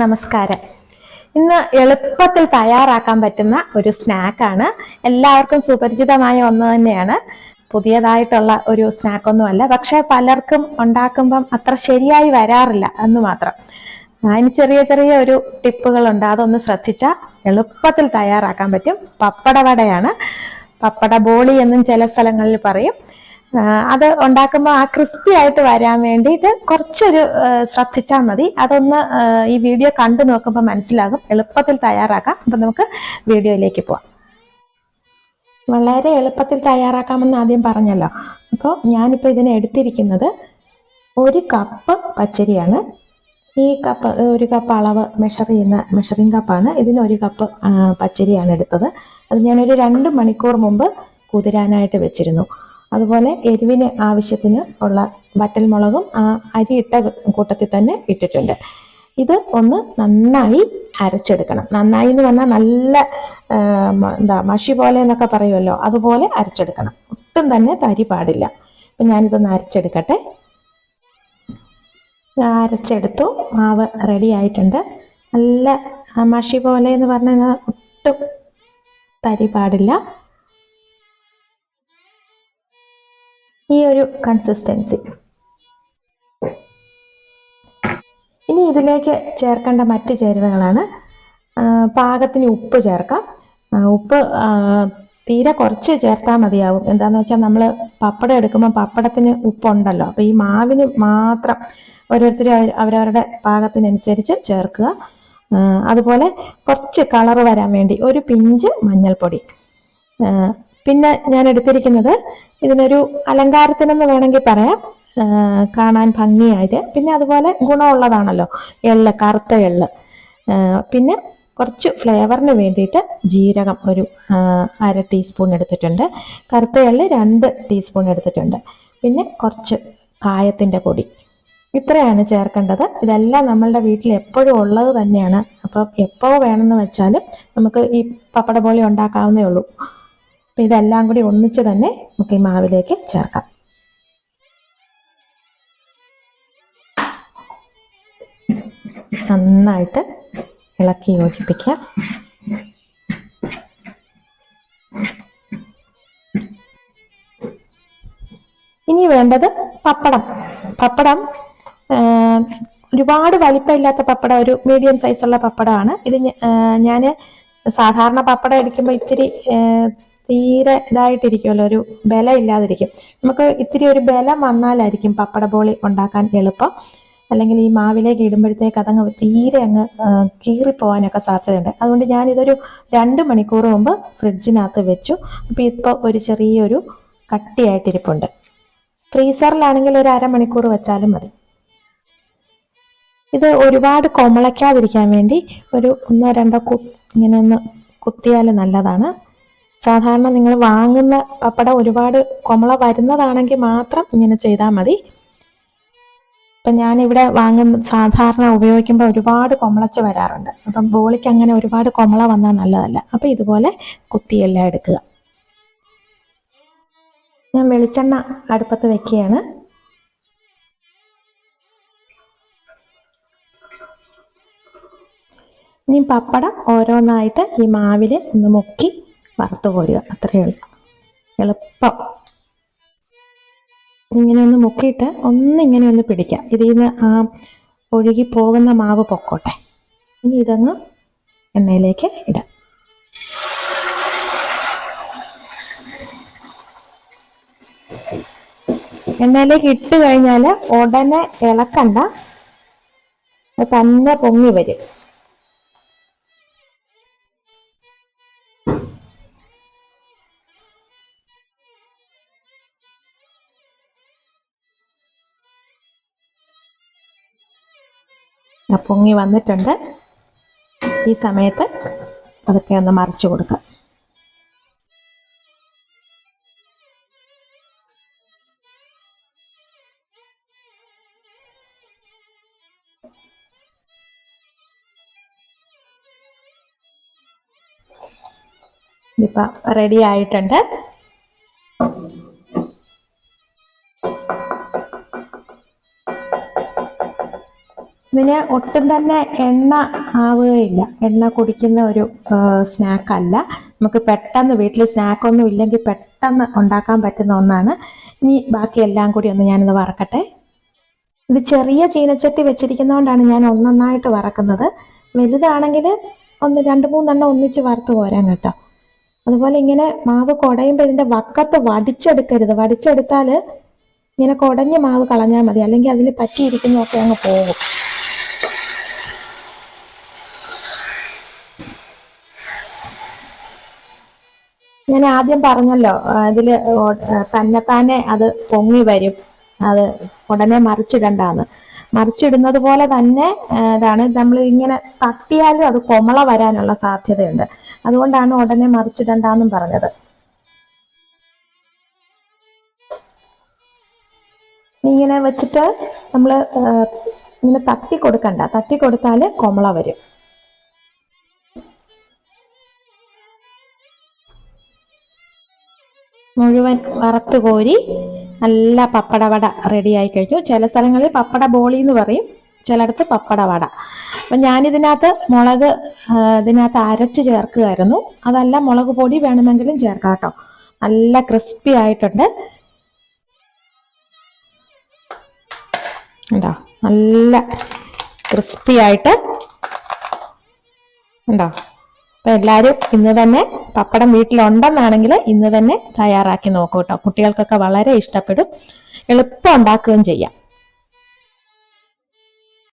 നമസ്കാരം. ഇന്ന് എളുപ്പത്തിൽ തയ്യാറാക്കാൻ പറ്റുന്ന ഒരു സ്നാക്കാണ്. എല്ലാവർക്കും സുപരിചിതമായ ഒന്ന് തന്നെയാണ്. പുതിയതായിട്ടുള്ള ഒരു സ്നാക്കൊന്നുമല്ല, പക്ഷെ പലർക്കും ഉണ്ടാക്കുമ്പം അത്ര ശരിയായി വരാറില്ല എന്ന് മാത്രം. അതിന് ചെറിയ ചെറിയ ഒരു ടിപ്പുകളുണ്ട്, അതൊന്ന് ശ്രദ്ധിച്ചാൽ എളുപ്പത്തിൽ തയ്യാറാക്കാൻ പറ്റും. പപ്പടവടയാണ്. പപ്പട ബോളി എന്നും ചില സ്ഥലങ്ങളിൽ പറയും. അത് ഉണ്ടാക്കുമ്പോൾ ആ ക്രിസ്പി ആയിട്ട് വരാൻ വേണ്ടിയിട്ട് കുറച്ചൊരു ശ്രദ്ധിച്ചാൽ മതി. അതൊന്ന് ഈ വീഡിയോ കണ്ടു നോക്കുമ്പോൾ മനസ്സിലാകും. എളുപ്പത്തിൽ തയ്യാറാക്കാം. അപ്പം നമുക്ക് വീഡിയോയിലേക്ക് പോവാം. വളരെ എളുപ്പത്തിൽ തയ്യാറാക്കാമെന്ന് ആദ്യം പറഞ്ഞല്ലോ. അപ്പോൾ ഞാനിപ്പോൾ ഇതിനെ എടുത്തിരിക്കുന്നത് 1 കപ്പ് പച്ചരിയാണ്. ഈ കപ്പ് 1 കപ്പ് അളവ് മെഷർ ചെയ്യുന്ന മെഷറിംഗ് കപ്പാണ്. ഇതിന് 1 കപ്പ് പച്ചരിയാണ് എടുത്തത്. അത് ഞാനൊരു 2 മണിക്കൂർ മുമ്പ് കുതിരാനായിട്ട് വെച്ചിരുന്നു. അതുപോലെ എരിവിന് ആവശ്യത്തിന് ഉള്ള വറ്റൽമുളകും ആ അരിയിട്ട കൂട്ടത്തിൽ തന്നെ ഇട്ടിട്ടുണ്ട്. ഇത് ഒന്ന് നന്നായി അരച്ചെടുക്കണം. നന്നായി എന്ന് പറഞ്ഞാൽ നല്ല മഷി പോലെ എന്നൊക്കെ പറയുമല്ലോ, അതുപോലെ അരച്ചെടുക്കണം. ഒട്ടും തന്നെ തരി പാടില്ല. അപ്പം ഞാനിതൊന്ന് അരച്ചെടുക്കട്ടെ. അരച്ചെടുത്തു. മാവ് റെഡി ആയിട്ടുണ്ട്. നല്ല മഷി പോലെ എന്ന് പറഞ്ഞാൽ ഒട്ടും തരി പാടില്ല. ഈ ഒരു കൺസിസ്റ്റൻസി. ഇനി ഇതിലേക്ക് ചേർക്കേണ്ട മറ്റ് ചേരുവകളാണ്. പാകത്തിന് ഉപ്പ് ചേർക്കാം. ഉപ്പ് തീരെ കുറച്ച് ചേർത്താൽ മതിയാവും. എന്താണെന്ന് വെച്ചാൽ നമ്മൾ പപ്പടം എടുക്കുമ്പോൾ പപ്പടത്തിന് ഉപ്പുണ്ടല്ലോ. അപ്പോൾ ഈ മാവിന് മാത്രം ഓരോരുത്തരും അവരവരുടെ പാകത്തിനനുസരിച്ച് ചേർക്കുക. അതുപോലെ കുറച്ച് കളർ വരാൻ വേണ്ടി ഒരു പിഞ്ച് മഞ്ഞൾപ്പൊടി. പിന്നെ ഞാൻ എടുത്തിരിക്കുന്നത് ഇതിനൊരു അലങ്കാരത്തിനെന്ന് വേണമെങ്കിൽ പറയാം, കാണാൻ ഭംഗിയായിട്ട്. പിന്നെ അതുപോലെ ഗുണമുള്ളതാണല്ലോ എള്ള്, കറുത്ത എള്ള്. പിന്നെ കുറച്ച് ഫ്ലേവറിന് വേണ്ടിയിട്ട് ജീരകം ഒരു 1/2 ടീസ്പൂൺ എടുത്തിട്ടുണ്ട്. കറുത്ത എള്ള് 2 ടീസ്പൂൺ എടുത്തിട്ടുണ്ട്. പിന്നെ കുറച്ച് കായത്തിൻ്റെ പൊടി. ഇത്രയാണ് ചേർക്കേണ്ടത്. ഇതെല്ലാം നമ്മളുടെ വീട്ടിൽ എപ്പോഴും ഉള്ളത് തന്നെയാണ്. അപ്പം എപ്പോൾ വേണമെന്ന് വെച്ചാലും നമുക്ക് ഈ പപ്പട ബോളി ഉണ്ടാക്കാവുന്നേ ഉള്ളൂ. അപ്പം ഇതെല്ലാം കൂടി ഒന്നിച്ച് തന്നെ നമുക്ക് ഈ മാവിലേക്ക് ചേർക്കാം. നന്നായിട്ട് ഇളക്കി യോജിപ്പിക്കുക. ഇനി വേണ്ടത് പപ്പടം. ഒരുപാട് വലിപ്പമില്ലാത്ത പപ്പടം, ഒരു മീഡിയം സൈസുള്ള പപ്പടമാണ് ഇത്. ഞാൻ സാധാരണ പപ്പടം അടിക്കുമ്പോൾ ഇത്തിരി തീരെ ഇതായിട്ടിരിക്കുമല്ലോ, ഒരു ബലം ഇല്ലാതിരിക്കും. നമുക്ക് ഇത്തിരി ഒരു ബലം വന്നാലായിരിക്കും പപ്പട ബോളി ഉണ്ടാക്കാൻ എളുപ്പം. അല്ലെങ്കിൽ ഈ മാവിലേക്ക് ഇടുമ്പോഴത്തേക്ക് അതങ്ങ് തീരെ അങ്ങ് കീറിപ്പോകാനൊക്കെ സാധ്യതയുണ്ട്. അതുകൊണ്ട് ഞാനിതൊരു 2 മണിക്കൂർ മുമ്പ് ഫ്രിഡ്ജിനകത്ത് വെച്ചു. അപ്പോൾ ഇപ്പോൾ ഒരു ചെറിയൊരു കട്ടിയായിട്ടിരിപ്പുണ്ട്. ഫ്രീസറിലാണെങ്കിൽ ഒരു 1/2 മണിക്കൂർ വെച്ചാലും മതി. ഇത് ഒരുപാട് കൊമളയ്ക്കാതിരിക്കാൻ വേണ്ടി ഒരു 1-2 ഇങ്ങനെ ഒന്ന് കുത്തിയാൽ നല്ലതാണ്. സാധാരണ നിങ്ങൾ വാങ്ങുന്ന പപ്പടം ഒരുപാട് കൊമള വരുന്നതാണെങ്കിൽ മാത്രം ഇങ്ങനെ ചെയ്താൽ മതി. ഇപ്പം ഞാനിവിടെ സാധാരണ ഉപയോഗിക്കുമ്പോൾ ഒരുപാട് കൊമളച്ച് വരാറുണ്ട്. അപ്പം ബോളിക്ക് അങ്ങനെ ഒരുപാട് കൊമള വന്നാൽ നല്ലതല്ല. അപ്പം ഇതുപോലെ കുത്തിയെല്ലാം എടുക്കുക. ഞാൻ വെളിച്ചെണ്ണ അടുപ്പത്ത് വെക്കുകയാണ്. ഇനി പപ്പടം ഓരോന്നായിട്ട് ഈ മാവിൽ ഒന്ന് മുക്കി വറുത്ത് കോരുക. അത്രയേ ഉള്ളൂ, എളുപ്പം. ഇങ്ങനെ ഒന്ന് മുക്കിയിട്ട് ഇങ്ങനെ ഒന്ന് പിടിക്കാം. ഇതിൽ നിന്ന് ആ ഒഴുകി പോകുന്ന മാവ് പൊക്കോട്ടെ. ഇനി ഇതങ്ങ് എണ്ണയിലേക്ക് ഇടാം. എണ്ണയിലേക്ക് ഇട്ട് കഴിഞ്ഞാൽ ഉടനെ ഇളക്കണ്ട, തന്നെ പൊങ്ങി വരും. പൊങ്ങി വന്നിട്ടുണ്ട്. ഈ സമയത്ത് അതൊക്കെ ഒന്ന് മറിച്ച് കൊടുക്കാം. ഇതിപ്പോൾ റെഡി ആയിട്ടുണ്ട്. ഇതിന് ഒട്ടും തന്നെ എണ്ണ ആവുകയില്ല, എണ്ണ കുടിക്കുന്ന ഒരു സ്നാക്കല്ല. നമുക്ക് പെട്ടെന്ന് വീട്ടിൽ സ്നാക്കൊന്നും ഇല്ലെങ്കിൽ പെട്ടെന്ന് ഉണ്ടാക്കാൻ പറ്റുന്ന ഒന്നാണ്. ഇനി ബാക്കി എല്ലാം കൂടി ഒന്ന് ഞാനിത് വറക്കട്ടെ. ഇത് ചെറിയ ചീനച്ചട്ടി വെച്ചിരിക്കുന്നതുകൊണ്ടാണ് ഞാൻ ഒന്നൊന്നായിട്ട് വറക്കുന്നത്. വലുതാണെങ്കിൽ ഒന്ന് 2-3 ഒന്നിച്ച് വറുത്ത് പോരാൻ കേട്ടോ. അതുപോലെ ഇങ്ങനെ മാവ് കുടയുമ്പോൾ ഇതിൻ്റെ വക്കത്ത് വടിച്ചെടുക്കരുത്. വടിച്ചെടുത്താൽ ഇങ്ങനെ കുടഞ്ഞ് മാവ് കളഞ്ഞാൽ മതി, അല്ലെങ്കിൽ അതിൽ പറ്റിയിരിക്കുന്നതൊക്കെ അങ്ങ് പോകും. ഞാൻ ആദ്യം പറഞ്ഞല്ലോ, ഇതിൽ തന്നെത്താനെ അത് പൊങ്ങി വരും, അത് ഉടനെ മറിച്ചിടണ്ടാന്ന്. മറിച്ചിടുന്നത് പോലെ തന്നെ ഇതാണ്. നമ്മൾ ഇങ്ങനെ തട്ടിയാലും അത് കൊമള വരാനുള്ള സാധ്യതയുണ്ട്. അതുകൊണ്ടാണ് ഉടനെ മറിച്ചിടണ്ടെന്നും പറഞ്ഞത്. ഇങ്ങനെ വെച്ചിട്ട് നമ്മൾ ഇങ്ങനെ തട്ടി കൊടുക്കണ്ട, തട്ടി കൊടുത്താൽ കൊമള വരും. മുഴുവൻ വറുത്ത് കോരി നല്ല പപ്പടവട റെഡിയായി കഴിഞ്ഞു. ചില സ്ഥലങ്ങളിൽ പപ്പട ബോളി എന്ന് പറയും, ചിലയിടത്ത് പപ്പടവട. അപ്പം ഞാനിതിനകത്ത് മുളക് ഇതിനകത്ത് അരച്ച് ചേർക്കുകയായിരുന്നു. അതല്ല, മുളക് പൊടി വേണമെങ്കിലും ചേർക്കാം കേട്ടോ. നല്ല ക്രിസ്പി ആയിട്ടുണ്ട്. ഉണ്ടോ, നല്ല ക്രിസ്പി ആയിട്ട് ഉണ്ടോ. അപ്പം എല്ലാവരും ഇന്ന് തന്നെ പപ്പടം വീട്ടിലുണ്ടെന്നാണെങ്കിൽ ഇന്ന് തന്നെ തയ്യാറാക്കി നോക്കൂ കേട്ടോ. കുട്ടികൾക്കൊക്കെ വളരെ ഇഷ്ടപ്പെടും, എളുപ്പം ഉണ്ടാക്കുകയും ചെയ്യാം.